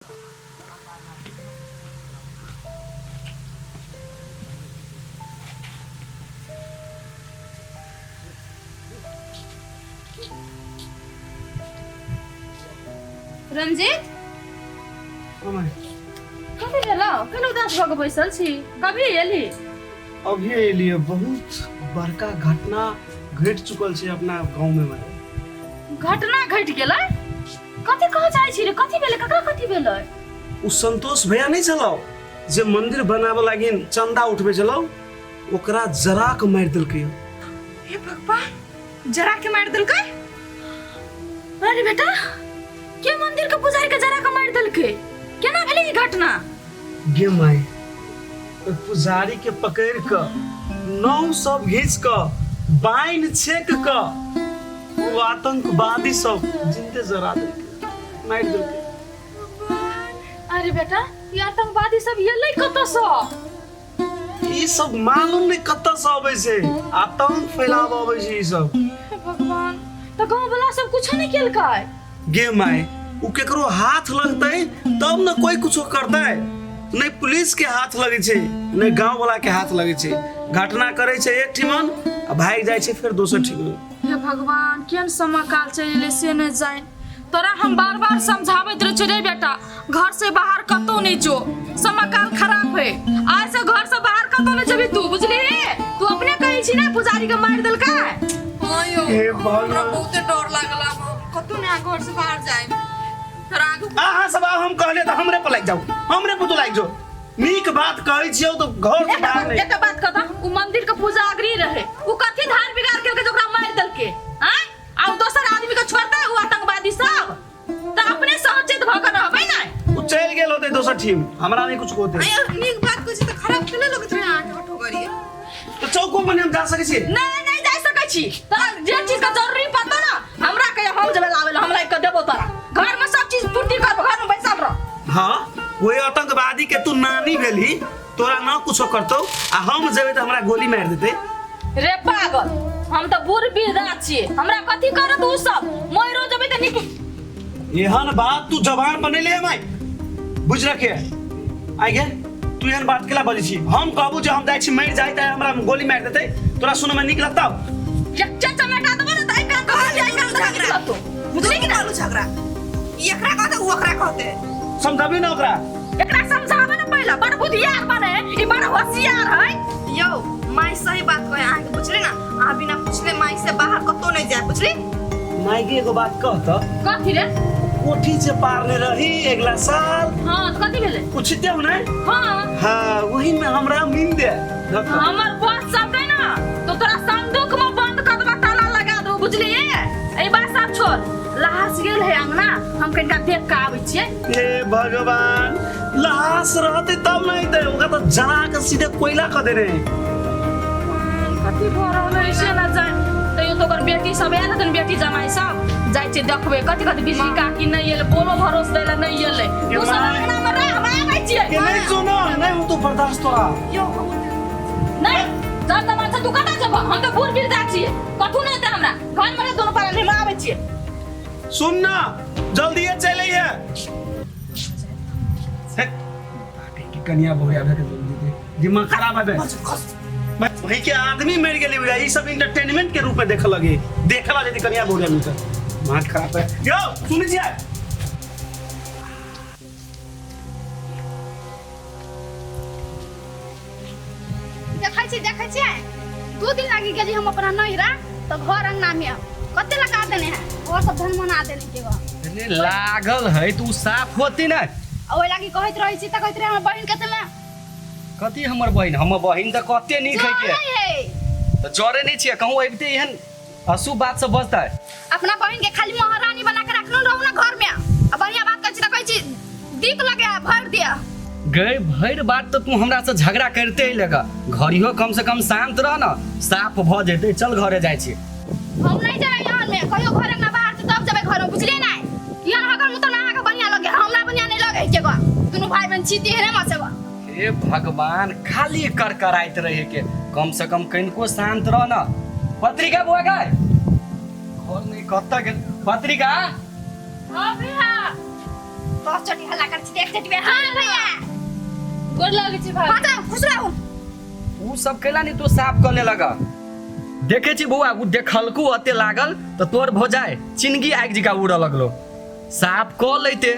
रंजीत कथी भेलो केना उदास भऽ कऽ बैसल छी कभी एली अभी एलिए बहुत बड़का घटना घट चुकल छै अपना गांव में घटना घट गेलै कथी कह चाहै छी रे कथी भेलै ककरा कथी भेलै उ संतोष भैया नहीं चलाओ जे मंदिर बनावे लागी चंदा उठबे चलो ओकरा जरा के मार देलकै। हे भगवान जरा के मार देलकै अरे बेटा के मंदिर के पुजारी के जरा के मार देलकै केना भेलै ई घटना गे माय पुजारी के पकड़ के नाव सब घींच के बाइन छेक के वो आतंकवादी सब जिंदे जरा देलकै मार देलकै। अरे बेटा ये आतंकवादी सब एलै कतऽ सँ ई सब मालूम नहीं कतऽ से आबै छै आतंक फैलाव आबै छै ई सब। हे भगवान त गांव वाला सब कुछ नहीं केलकै गे माय उ केकरो हाथ लगतै तब न कोई कुछो करतै नहीं पुलिस के हाथ लगे छै नहीं गांव वाला के हाथ लगे छै घटना करे छै एक ठिमन आ भाग जाय छै फिर दोसर ठिमन। हे भगवान केन समकाल चले से न जाए तोरा हम बार-बार समझावत रह रे बेटा घर से बाहर कतो नहीं जो समकाल खराब है आज से घर से बाहर कतो नहीं जबी तू बुझली तू अपने कहि छी ना पुजारी के मार देलकै आयो हे भगवान बहुत डर लागला कतो ना घर से बाहर जाए तोरा आगू आहा सब हम कहले त हमरे पर लाग जाऊ हमरे पर तो लाग जो नीक बात कहै छियौ तो घर से बाहर नहीं एक बात कहता उ मंदिर के पुजारी रहे उ कथि धार बिगाड़ के जोकरा मार देलकै हैं आ दोसर आदमी के छोड़ता उ आतंकवादी सब त अपने सचेत भ के रहबै ना उ चल गेल होते दोसर ठिम हमरा नहीं कुछ होते आय नीक बात कहै छी त खराब केले लगत है आके ठोकरिए तो चौको में हम जा सकै छी नहीं नहीं जा सकै छी त जे चीज का जरूरी पता ना हमरा के हम जबे लावे हमरा के देबो तोरा घर में सब चीज पूर्ति करबो घर में बैसल रह। हां वो आतंकवादी के तू नानी भेली तोरा ना कुछो करतो आ हम जेबे त हमरा गोली मार देते रे पागल हम त बूढ़ बिरदा छी हमरा कथि करत उ सब मोइरो जबे त निक एहन बात तू जबान बनेले है माई बुझ रखे आई गे तू एहन बात केला बजै छी हम कहबू जे हम जाय छी मर जाय त हमरा गोली मार देते तोरा सुने में नीक लगता चच्चा चमेटा देबो न त का कह जाय का झगड़ा तो बुझली कि ना झगड़ा एकरा कहते उ ओकरा कहते समझाबी ना ओकरा एकरा समझाबे न पहला बड़ बुधियार बने ई बड़ होशियार है यो माई सही बात कहे आ के बुझली ना आ बिना पूछले माई से बाहर कतो नहीं जाय बुझली माई के एगो बात कह त कथि रे कोठी से पारने रही अगला साल हां त कथि भेले पूछते हो ना हां हां वही में हमरा मिल दे हमर बात सब दे ना तो तोरा संदूक में बंद कर देबा ताला लगा दो बुझली ए बात सब छोड़ लाश गेल है अंगना हम कनिका देख के आबै छियै हे भगवान लाश रहते तब नहीं दे ओका तो जला के सीधे कोयला क दे रे कथि भऽ रहल है से ना जाय तैयो तो कर बेटी सब आयल तन बेटी जमाई सब जाय छै देखबे कथि कथि बिजली काकी नहीं एले बोलो भरोस देला नहीं एले तू सब अंगना में रह हम आबै छियै के नहीं सुनो नहीं हो तो बर्दाश्त तोरा यो नहीं जान त माथा तू कता जब हम तो बूढ़ बिरदा छी कथु नहीं दे हमरा घर में दोनों पाला हम आबै छियै सुन ना जल्दी चले है की कन्या बोरिया भे के जल्दी दे दिमाग खराब है मैं वही के आदमी मर गेली हुआ ई सब एंटरटेनमेंट के रूप में देख लगे देखला यदि कन्या बोरिया में दिमाग खराब है यो सुन लीजिए देखै छी 2 दिन लागी गेली हम अपना नहिरा तो घर अंगना में कते लगा देने है और सब धन मना देने के अरे लागल है तू साफ होती ना ओइ लागी कहत रही छी त कहत रही हमर बहिन कते में कथी हमर बहिन त कते नीक है के त जोरे नहीं छिए कहूं अबते एहन अशुभ बात से बचता है अपना बहिन के खाली महारानी बना के रखनो रहू ना घर में अब बढ़िया बात कहै छी त कहै छी दीप लगे भर दिया गए भर बात तो तू हमरा से झगड़ा करते ही लगा घरियो कम से कम शांत रह ना साफ भ जेते चल घरे जाय छी हम नहीं जाय यहाँ में कहियो घर अंगना बाहर से तब जबे घर में बुझले ना यहाँ घर में तो ना के बढ़िया लगे हमरा बढ़िया नहीं लगे के गो दोनों भाई बहन छी तेरे में से गो हे भगवान खाली कर कराइत रहे के कम से कम कनको शांत रह ना पत्रिका बुआ गए घर नहीं कत्ता गेल पत्रिका हां भैया दस चोटी हल्ला कर छी एक चोटी में हां भैया गोर लागे छी भाई बात खुश रहो उ सब केला नहीं तो साफ करने लगा देखे छी बउआ उ देखलकू अते लागल तो तोर भोजाए चिनगी आग जिका उड़ लगलो साफ कर लेते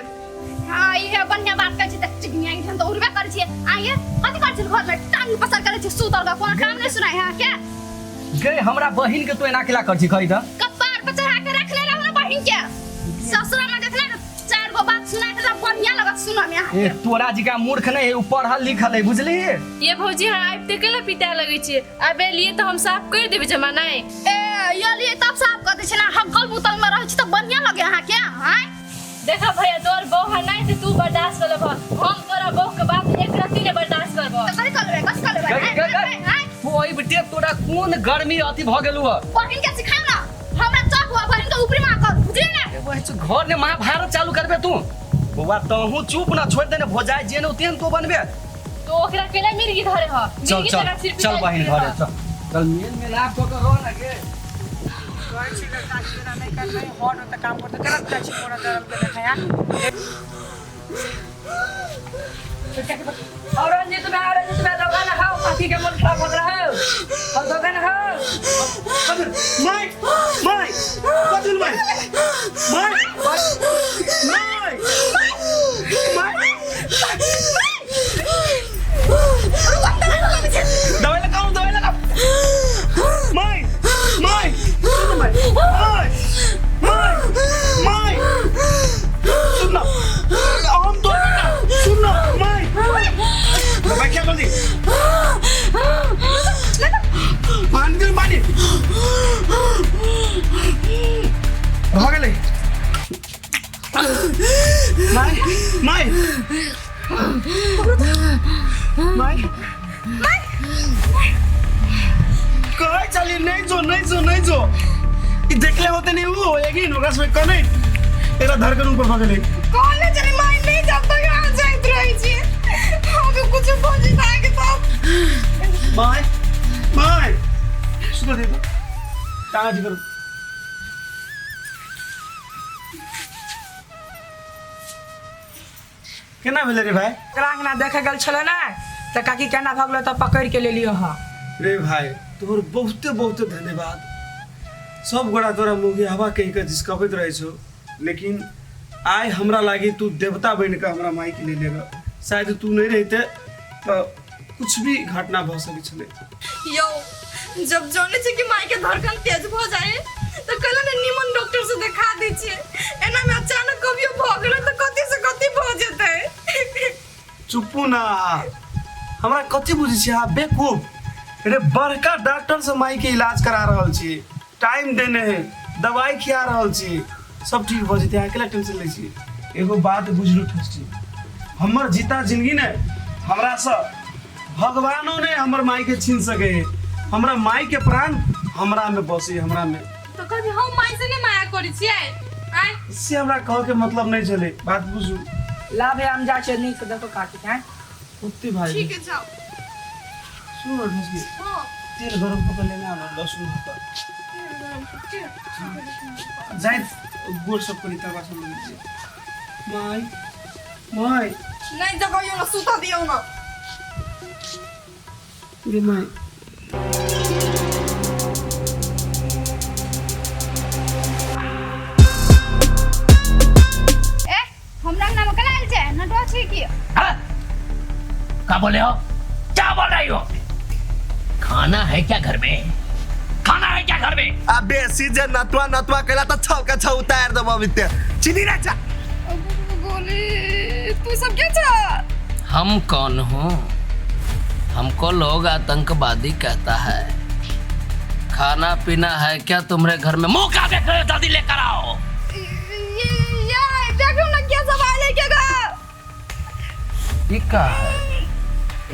हां ये बढ़िया बात कर छी त चिकनिया के तो उड़बे कर छी आइए कथि कर छी घर में टांग पसर करे छी सुतर का कोन काम नहीं सुनाई हां क्या गे हमरा बहिन के तो एना केला कर छी खई त कपार पे चढ़ा के रख ले हमरा बहिन के ससुरा में देखले ना चार गो बात सुनाई त बढ़िया लगत सुनो में ए तोरा जिका मूर्ख नहीं है ऊपर पढ़ल लिखल है बुझली ये भौजी हाँ आबते केला पिता लगे छी आबे लिए तो हम साफ कर देबे जमाना है ए ये लिए तब साफ कर दे छी ना हकल बुतल में रह छी त बढ़िया लगे हां क्या हां देखा भैया तोर बहू है नहीं तो तू बर्दाश्त कर ले हम तोरा बहू के बात एक रत्ती ने बर्दाश्त करबो तो कथि कर लेबे कस कर लेबे हां ओइ बेटे तोरा कोन गर्मी अति भ गेलु ह बहिन के सिखाऊ ना हमरा चक हुआ बहिन के ऊपरी मार कर बुझली ना वही घर ने महाभारत चालू करबे तू बउआ तहू चुप ना छोड़ देने भोजाए जेन उतेन तो बनबे तो ओकरा केला मिर्गी धरे ह चल चल चल बहिन घरे चल मेल में लाभ को रहो ना के कहै छी कि काज बिना नहीं कर नहीं हॉट त काम करते करत जाइ छी मोरा धर्म के देखाया और रंजित में दोकान खाओ काकी के मन खराब हो रहा है हम दोकान खाओ माय कदुल माय दवाई लगाओ माय सुनना हम तो सुनना माय दवाई क्या कर दी पानी हो गेलै माय कहै चली नहीं जो ई देखले होते नहीं वो होएगी नोकस में कने तेरा धड़कन ऊपर भाग गई कॉलेज चले माय नहीं जब तक आ जाइत रही छी हम तो कुछ बोझ ना के तब माय सुनो दे दो कहां जी करो केना भेले रे भाई ग्राहक देखे गल छले ना त काकी केना भगलो त पकड़ के ले लियो हा रे भाई तोहर बहुत धन्यवाद सब गोड़ा तोरा मुंह हवा कहीं का जिसकबत रहे छो लेकिन आय हमरा लागी तू देवता बन के हमरा माई के ले लेगा शायद तू नहीं रहते तो कुछ भी घटना भ सके छले यो जब जाने छे कि माई के धड़कन तेज हो जाए तो कहला ने निमन डॉक्टर से दिखा दै छे एना में अचानक कभियो भ गेल तो कथि से कथि भ जेतै चुप्पू ना हमरा कथि बुझी छी आ बेवकूफ रे बड़का डॉक्टर से माई के इलाज करा रहल छी टाइम देने है दवाई खिया रहल छी सब ठीक भ जेते अकेला टेंशन ले छी एगो बात बुझलू ठस्टी हमर जीता जिंदगी ने हमरा से भगवानो ने हमर माई के छीन सके हमरा माई के प्राण हमरा में बसे हमरा में तो कभी हम माई से नहीं माया करी छियै आय इससे हमरा कह के मतलब नहीं चले बात बुझू लाभ है हम जा छे नहीं तो देखो काकी हैं उत्ते भाई ठीक है जाओ सुनो ठस्टी हां तेल गरम पकड़ लेना लहसुन होता जाए गोड़ सब करी तब सब लीजिए माई नहीं जगह ना सुता दियो ना रे माई ए हमरा नाम कला आइल छै नटवा छै की क्या बोले हो क्या बोल रही हो खाना है क्या घर में खाना है क्या घर में अबे सीजन नतवा कला त छौका छौ उतार दब बित्ते चिनी ना चा गोली तू सब क्या चाह हम कौन हूँ हमको लोग आतंकवादी कहता है खाना पीना है क्या तुम्हारे घर में मुंह क्या देख रहे हो जल्दी लेकर आओ ये देखो ना क्या सवाल है क्या ठीक है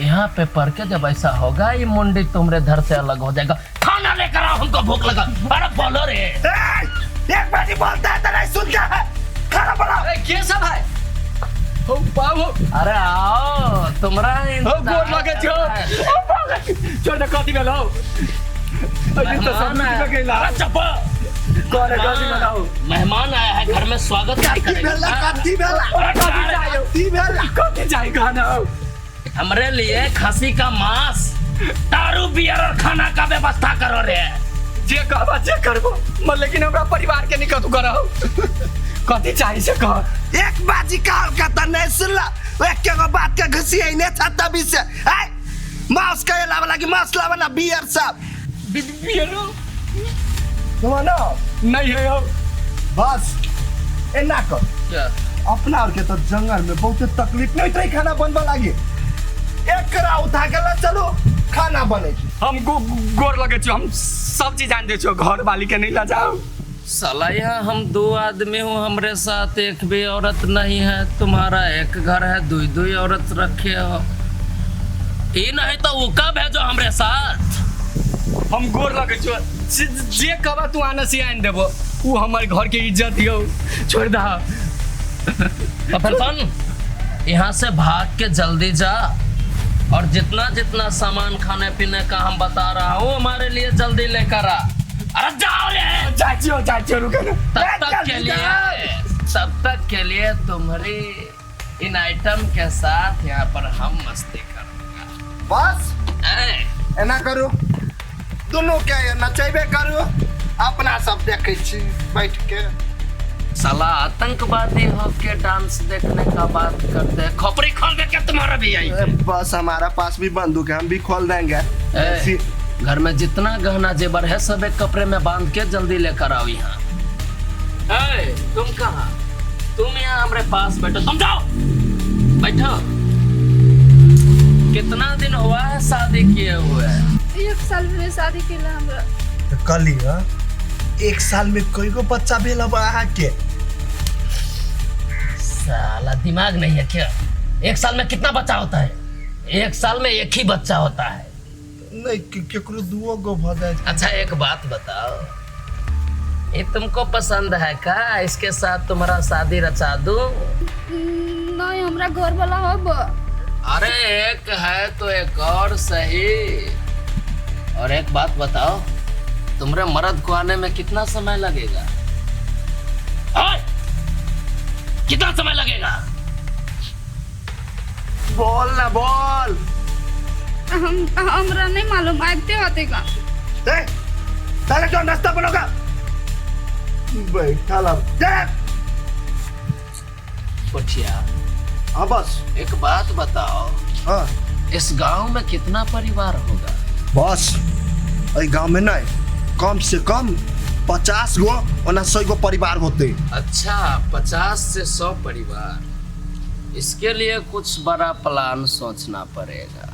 यहाँ पे पढ़ के जब ऐसा होगा ये मुंडी तुम्हारे घर से अलग हो जाएगा खाना लेकर आओ हमको भूख लगा अरे बोलो रे एक बार ही बोलता है तो नहीं सुनता है खाना बनाओ अरे के सब है हो बाबू अरे आओ तुम्हारा हो गोर लगे छोड़ दे कथी भेलो अभी तो सब मेहमान है। में गेला अरे चुप कौन है गलती बताओ। मेहमान आया है घर में, स्वागत नहीं करेगा। कथी चाहिए खाना हो? हमरे लिए खसी का मांस, दारू बियर और खाना का व्यवस्था करो रे। जे कहबा जे करबो, मगर लेकिन हमरा परिवार के नहीं कतू करहो। कथी चाहिए से कह। एक बाजी काल का त नहीं सुनला एक के बात के घसी है ने छत्ता भी से है मांस का लावा लगी मांस लावा ना बियर सब बियरो तुम्हारा नहीं है हो। बस एना कर क्या? अपना और के तो जंगल में बहुत तकलीफ नहीं तो खाना बनवा लगी एक करा उठा के ला चलो खाना बनेगी। हम गोर लगे छो, हम सब चीज जान दे छो, घर वाली के नहीं ला जाओ। साला यहाँ हम 2 आदमी हूँ, हमरे साथ एक भी औरत नहीं है। तुम्हारा एक घर है, 2 औरत रखे हो। ये नहीं तो वो कब है जो हमरे साथ। हम गोर लगे छो, जे कहबा तू आना से आन देबो। वो हमारे घर के इज्जत हो, छोड़ दा। तो फिर सुन, यहाँ से भाग के जल्दी जा और जितना जितना सामान खाने पीने का हम बता रहा हूँ हमारे लिए जल्दी लेकर आ। अरे जाओ रे। चाचियो रुको ना। तब तक के लिए तुम्हारी इन आइटम के साथ यहाँ पर हम मस्ती करूँगा। बस एना करू दोनों क्या है नचेबे करू अपना सब देखे छी बैठ के। साला आतंकवादी होके डांस देखने का बात करते हैं। खोपड़ी खोल दे क्या तुम्हारा भी आई। बस हमारा पास भी बंदूक है हम भी खोल देंगे। घर में जितना गहना जेवर है सब एक कपड़े में बांध के जल्दी लेकर आओ यहाँ। तुम कहाँ? तुम यहाँ हमारे पास बैठो। तुम जाओ बैठो। कितना दिन हुआ है शादी किए हुए? 1 साल में शादी के लिए हमरा कल ही 1 साल में कोई को बच्चा भी लगा के साला दिमाग नहीं है क्या? 1 साल में कितना बच्चा होता है? 1 साल में एक ही बच्चा होता है। नहीं केकरो दुओ गो भ जाए। अच्छा एक बात बताओ, ये तुमको पसंद है क्या? इसके साथ तुम्हारा शादी रचा दूं? नहीं हमरा घर वाला हब। अरे एक है तो एक और सही। और एक बात बताओ, तुम्हारे मर्द को आने में कितना समय लगेगा? कितना समय लगेगा? बोल ना बोल। हमरा नहीं मालूम आते होते का। पहले जो नाश्ता बनोगा बैठा ला पुछिया। हाँ बस एक बात बताओ, हाँ इस गांव में कितना परिवार होगा? बस अई गांव में नहीं कम से कम 50 गो और 100 गो परिवार होते। अच्छा 50 से 100 परिवार। इसके लिए कुछ बड़ा प्लान सोचना पड़ेगा।